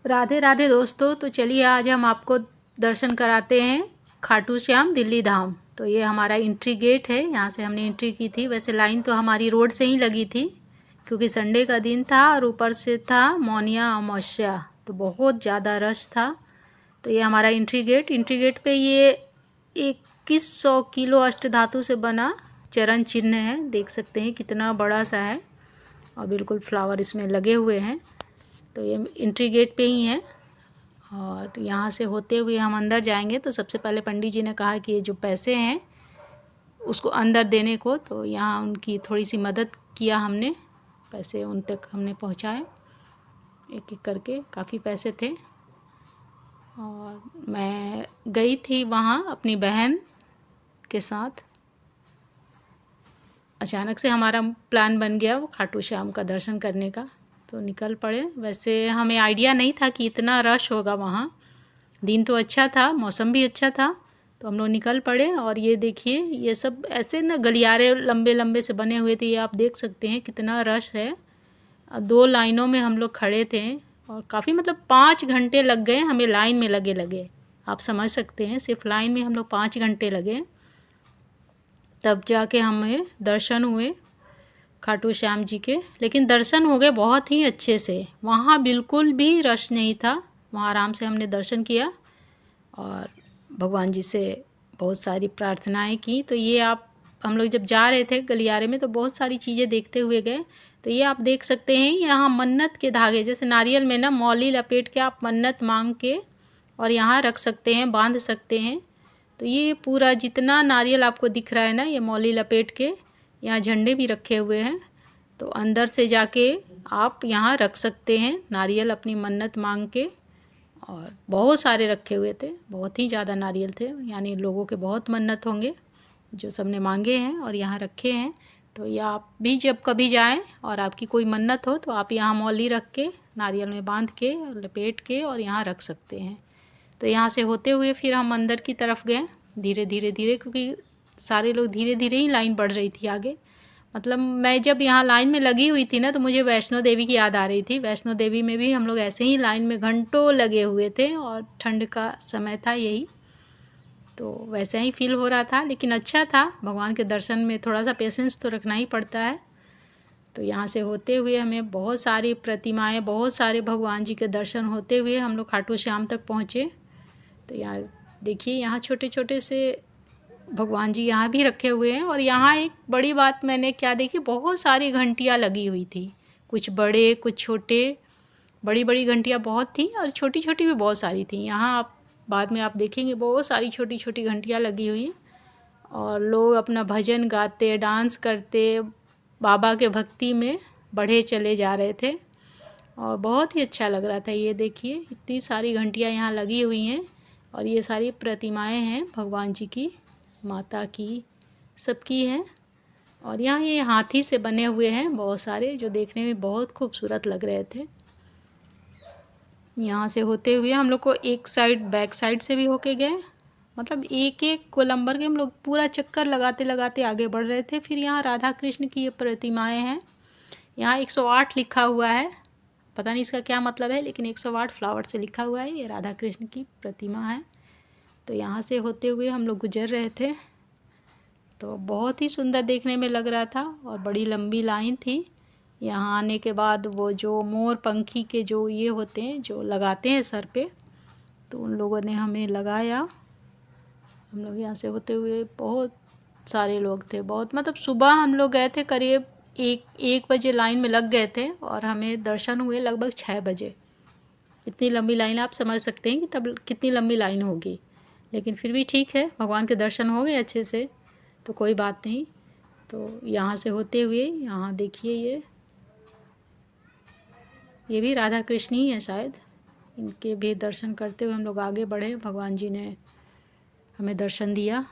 राधे राधे दोस्तों। तो चलिए आज हम आपको दर्शन कराते हैं खाटू श्याम दिल्ली धाम। तो ये हमारा एंट्री गेट है, यहाँ से हमने एंट्री की थी। वैसे लाइन तो हमारी रोड से ही लगी थी क्योंकि संडे का दिन था और ऊपर से था मौनिया अमावस्या, तो बहुत ज़्यादा रश था। तो ये हमारा एंट्री गेट पे ये 2100 किलो अष्टधातु से बना चरण चिन्ह है। देख सकते हैं कितना बड़ा सा है और बिल्कुल फ्लावर इसमें लगे हुए हैं। तो ये एंट्री गेट पे ही है और यहाँ से होते हुए हम अंदर जाएंगे। तो सबसे पहले पंडित जी ने कहा कि ये जो पैसे हैं उसको अंदर देने को, तो यहाँ उनकी थोड़ी सी मदद किया हमने, पैसे उन तक हमने पहुँचाए एक एक करके। काफ़ी पैसे थे और मैं गई थी वहाँ अपनी बहन के साथ। अचानक से हमारा प्लान बन गया वो खाटू श्याम का दर्शन करने का, तो निकल पड़े। वैसे हमें आइडिया नहीं था कि इतना रश होगा वहाँ। दिन तो अच्छा था, मौसम भी अच्छा था, तो हम लोग निकल पड़े। और ये देखिए ये सब ऐसे ना गलियारे लंबे लंबे से बने हुए थे। ये आप देख सकते हैं कितना रश है। 2 लाइनों में हम लोग खड़े थे और काफ़ी मतलब 5 घंटे लग गए हमें लाइन में लगे। आप समझ सकते हैं, सिर्फ लाइन में हम लोग 5 घंटे लगे, तब जाके हमें दर्शन हुए खाटू श्याम जी के। लेकिन दर्शन हो गए बहुत ही अच्छे से, वहाँ बिल्कुल भी रश नहीं था। वहाँ आराम से हमने दर्शन किया और भगवान जी से बहुत सारी प्रार्थनाएं की। तो ये हम लोग जब जा रहे थे गलियारे में तो बहुत सारी चीज़ें देखते हुए गए। तो ये आप देख सकते हैं यहाँ मन्नत के धागे, जैसे नारियल में ना मौली लपेट के आप मन्नत मांग के और यहाँ रख सकते हैं, बांध सकते हैं। तो ये पूरा जितना नारियल आपको दिख रहा है ना, ये मौली लपेट के यहाँ झंडे भी रखे हुए हैं। तो अंदर से जाके आप यहाँ रख सकते हैं नारियल अपनी मन्नत मांग के। और बहुत सारे रखे हुए थे, बहुत ही ज़्यादा नारियल थे, यानी लोगों के बहुत मन्नत होंगे जो सबने मांगे हैं और यहाँ रखे हैं। तो ये आप भी जब कभी जाएं और आपकी कोई मन्नत हो तो आप यहाँ मौली रख के नारियल में बांध के लपेट के और यहाँ रख सकते हैं। तो यहाँ से होते हुए फिर हम अंदर की तरफ गए धीरे धीरे, क्योंकि सारे लोग धीरे धीरे ही लाइन बढ़ रही थी आगे। मतलब मैं जब यहाँ लाइन में लगी हुई थी ना तो मुझे वैष्णो देवी की याद आ रही थी। वैष्णो देवी में भी हम लोग ऐसे ही लाइन में घंटों लगे हुए थे और ठंड का समय था यही, तो वैसे ही फील हो रहा था। लेकिन अच्छा था, भगवान के दर्शन में थोड़ा सा पेशेंस तो रखना ही पड़ता है। तो यहाँ से होते हुए हमें बहुत सारी प्रतिमाएँ, बहुत सारे भगवान जी के दर्शन होते हुए हम लोग खाटू श्याम तक पहुँचे। तो यहाँ देखिए यहाँ छोटे छोटे से भगवान जी यहाँ भी रखे हुए हैं। और यहाँ एक बड़ी बात मैंने क्या देखी, बहुत सारी घंटियाँ लगी हुई थी, कुछ बड़े कुछ छोटे। बड़ी बड़ी घंटियाँ बहुत थी और छोटी छोटी भी बहुत सारी थी। यहाँ आप बाद में आप देखेंगे बहुत सारी छोटी छोटी घंटियाँ लगी हुई और लोग अपना भजन गाते डांस करते बाबा के भक्ति में बढ़े चले जा रहे थे और बहुत ही अच्छा लग रहा था। ये देखिए इतनी सारी घंटियाँ यहाँ लगी हुई हैं और ये सारी प्रतिमाएं हैं भगवान जी की, माता की, सबकी हैं। और यहाँ ये हाथी से बने हुए हैं बहुत सारे, जो देखने में बहुत खूबसूरत लग रहे थे। यहाँ से होते हुए हम लोग को एक साइड बैक साइड से भी होके गए, मतलब एक एक गोलंबर के हम लोग पूरा चक्कर लगाते लगाते आगे बढ़ रहे थे। फिर यहाँ राधा कृष्ण की ये प्रतिमाएं हैं। यहाँ 108 लिखा हुआ है, पता नहीं इसका क्या मतलब है, लेकिन 108 फ्लावर से लिखा हुआ है। ये राधा कृष्ण की प्रतिमा है। तो यहाँ से होते हुए हम लोग गुजर रहे थे, तो बहुत ही सुंदर देखने में लग रहा था और बड़ी लंबी लाइन थी। यहाँ आने के बाद वो जो मोर पंखी के जो ये होते हैं जो लगाते हैं सर पे, तो उन लोगों ने हमें लगाया। हम लोग यहाँ से होते हुए बहुत सारे लोग थे, बहुत मतलब सुबह हम लोग गए थे, करीब 1 बजे लाइन में लग गए थे और हमें दर्शन हुए लगभग 6 बजे। इतनी लंबी लाइन आप समझ सकते हैं कि तब कितनी लंबी लाइन होगी, लेकिन फिर भी ठीक है, भगवान के दर्शन हो गए अच्छे से, तो कोई बात नहीं। तो यहाँ से होते हुए यहाँ देखिए ये भी राधा कृष्ण ही है शायद, इनके भी दर्शन करते हुए हम लोग आगे बढ़े। भगवान जी ने हमें दर्शन दिया।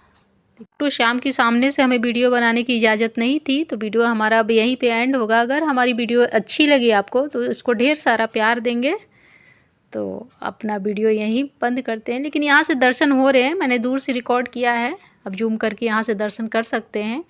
तो शाम के सामने से हमें वीडियो बनाने की इजाज़त नहीं थी, तो वीडियो हमारा अब यहीं पे एंड होगा। अगर हमारी वीडियो अच्छी लगी आपको तो इसको ढेर सारा प्यार देंगे। तो अपना वीडियो यहीं बंद करते हैं। लेकिन यहाँ से दर्शन हो रहे हैं, मैंने दूर से रिकॉर्ड किया है, अब जूम करके यहाँ से दर्शन कर सकते हैं।